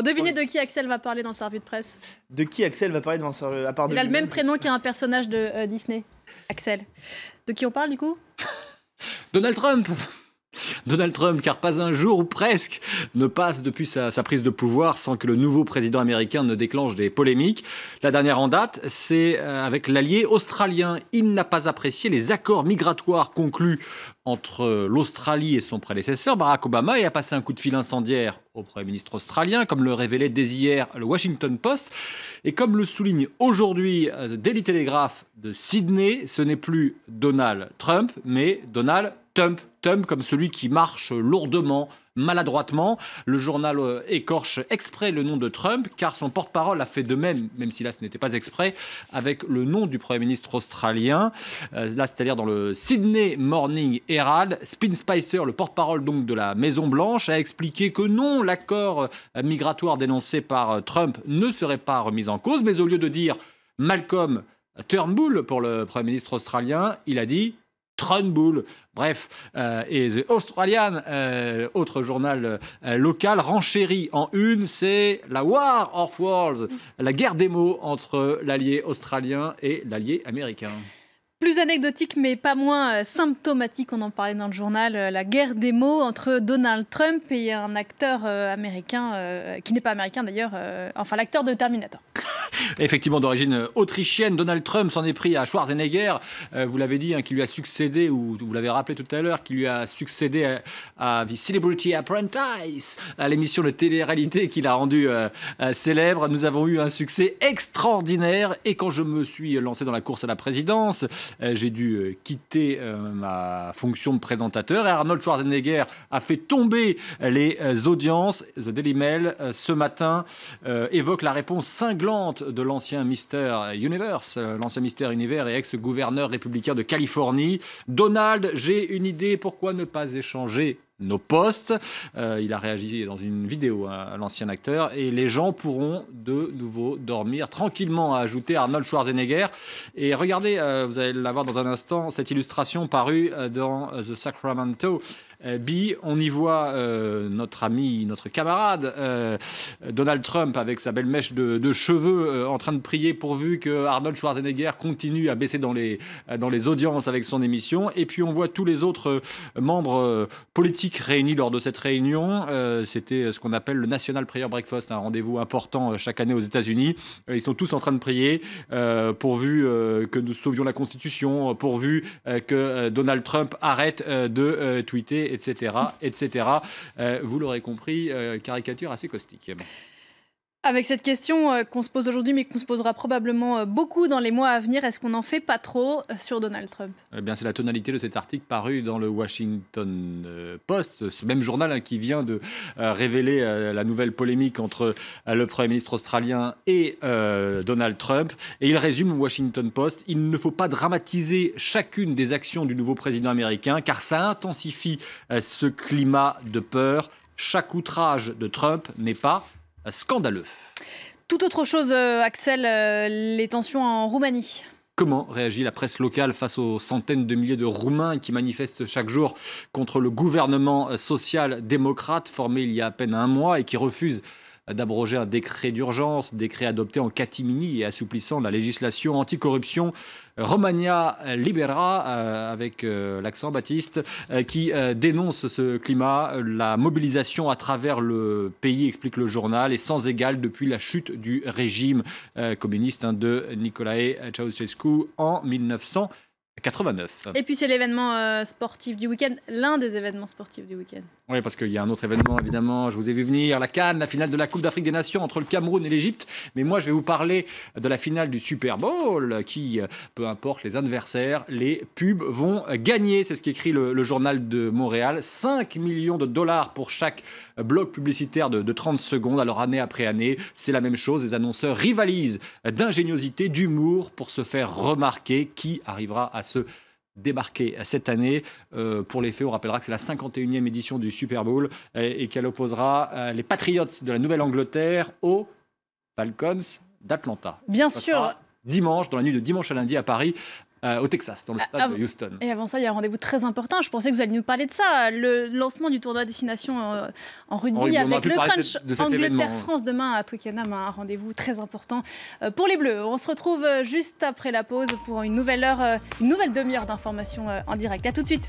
Bon, devinez de qui Axel va parler dans sa revue de presse. De qui Axel va parler dans sa à part de Il a le lui-même même prénom qu'un personnage de Disney. Axel. De qui on parle du coup? Donald Trump. Donald Trump, car pas un jour ou presque ne passe depuis sa prise de pouvoir sans que le nouveau président américain ne déclenche des polémiques. La dernière en date, c'est avec l'allié australien. Il n'a pas apprécié les accords migratoires conclus entre l'Australie et son prédécesseur, Barack Obama, et a passé un coup de fil incendiaire au Premier ministre australien, comme le révélait dès hier le Washington Post. Et comme le souligne aujourd'hui Daily Telegraph de Sydney, ce n'est plus Donald Trump, mais Donald Tump, comme celui qui marche lourdement, maladroitement. Le journal écorche exprès le nom de Trump, car son porte-parole a fait de même, même si là ce n'était pas exprès, avec le nom du Premier ministre australien. Là, c'est-à-dire dans le Sydney Morning Herald, Spin Spicer, le porte-parole donc de la Maison-Blanche, a expliqué que non, l'accord migratoire dénoncé par Trump ne serait pas remis en cause, mais au lieu de dire Malcolm Turnbull pour le Premier ministre australien, il a dit Trumbull. Bref, et The Australian, autre journal local, renchérit en une, c'est la War of Words, la guerre des mots entre l'allié australien et l'allié américain. Plus anecdotique mais pas moins symptomatique, on en parlait dans le journal, la guerre des mots entre Donald Trump et un acteur américain, qui n'est pas américain d'ailleurs, enfin l'acteur de Terminator. Effectivement d'origine autrichienne, Donald Trump s'en est pris à Schwarzenegger, vous l'avez dit, qui lui a succédé, ou vous l'avez rappelé tout à l'heure, qui lui a succédé à The Celebrity Apprentice, à l'émission de télé-réalité qu'il a rendue célèbre. Nous avons eu un succès extraordinaire, et quand je me suis lancé dans la course à la présidence, j'ai dû quitter ma fonction de présentateur, et Arnold Schwarzenegger a fait tomber les audiences. The Daily Mail ce matin évoque la réponse cinglante de l'ancien Mister Universe, l'ancien Mister Univers et ex-gouverneur républicain de Californie. Donald, j'ai une idée, pourquoi ne pas échanger nos postes? Il a réagi dans une vidéo à l'ancien acteur, et les gens pourront de nouveau dormir tranquillement, a ajouté Arnold Schwarzenegger. Et regardez, vous allez l'avoir dans un instant, cette illustration parue dans The Sacramento Bee. On y voit notre ami, notre camarade Donald Trump avec sa belle mèche de cheveux en train de prier pourvu que Arnold Schwarzenegger continue à baisser dans les audiences avec son émission. Et puis on voit tous les autres membres politiques réunis lors de cette réunion. C'était ce qu'on appelle le National Prayer Breakfast, un rendez-vous important chaque année aux États-Unis. Ils sont tous en train de prier pourvu que nous sauvions la Constitution, pourvu que Donald Trump arrête de tweeter, etc. etc. Vous l'aurez compris, caricature assez caustique. Avec cette question qu'on se pose aujourd'hui, mais qu'on se posera probablement beaucoup dans les mois à venir, est-ce qu'on n'en fait pas trop sur Donald Trump? Eh bien, c'est la tonalité de cet article paru dans le Washington Post, ce même journal qui vient de révéler la nouvelle polémique entre le Premier ministre australien et Donald Trump. Et il résume, le Washington Post, il ne faut pas dramatiser chacune des actions du nouveau président américain, car ça intensifie ce climat de peur. Chaque outrage de Trump n'est pas scandaleux. Tout autre chose, Axel, les tensions en Roumanie. Comment réagit la presse locale face aux centaines de milliers de Roumains qui manifestent chaque jour contre le gouvernement social-démocrate formé il y a à peine un mois et qui refuse d'abroger un décret d'urgence, décret adopté en catimini et assouplissant la législation anticorruption Romania Libera, avec l'accent baptiste, qui dénonce ce climat. La mobilisation à travers le pays, explique le journal, est sans égale depuis la chute du régime communiste de Nicolae Ceausescu en 1989. Et puis c'est l'événement sportif du week-end, l'un des événements sportifs du week-end. Oui, parce qu'il y a un autre événement, évidemment, je vous ai vu venir, la CAN, la finale de la Coupe d'Afrique des Nations entre le Cameroun et l'Égypte. Mais moi, je vais vous parler de la finale du Super Bowl, qui, peu importe les adversaires, les pubs vont gagner. C'est ce qu'écrit le journal de Montréal. 5 millions de dollars pour chaque bloc publicitaire de 30 secondes. Alors, année après année, c'est la même chose. Les annonceurs rivalisent d'ingéniosité, d'humour pour se faire remarquer. Qui arrivera à se débarqué cette année? Pour les faits, on rappellera que c'est la 51e édition du Super Bowl et qu'elle opposera les Patriots de la Nouvelle-Angleterre aux Falcons d'Atlanta. Bien Ça sûr. sera dimanche, dans la nuit de dimanche à lundi à Paris. au Texas, dans le stade de Houston. Et avant ça, il y a un rendez-vous très important. Je pensais que vous alliez nous parler de ça. Le lancement du tournoi Destination en rugby avec le crunch Angleterre-France demain à Twickenham, un rendez-vous très important pour les Bleus. On se retrouve juste après la pause pour une nouvelle demi-heure d'information en direct. À tout de suite.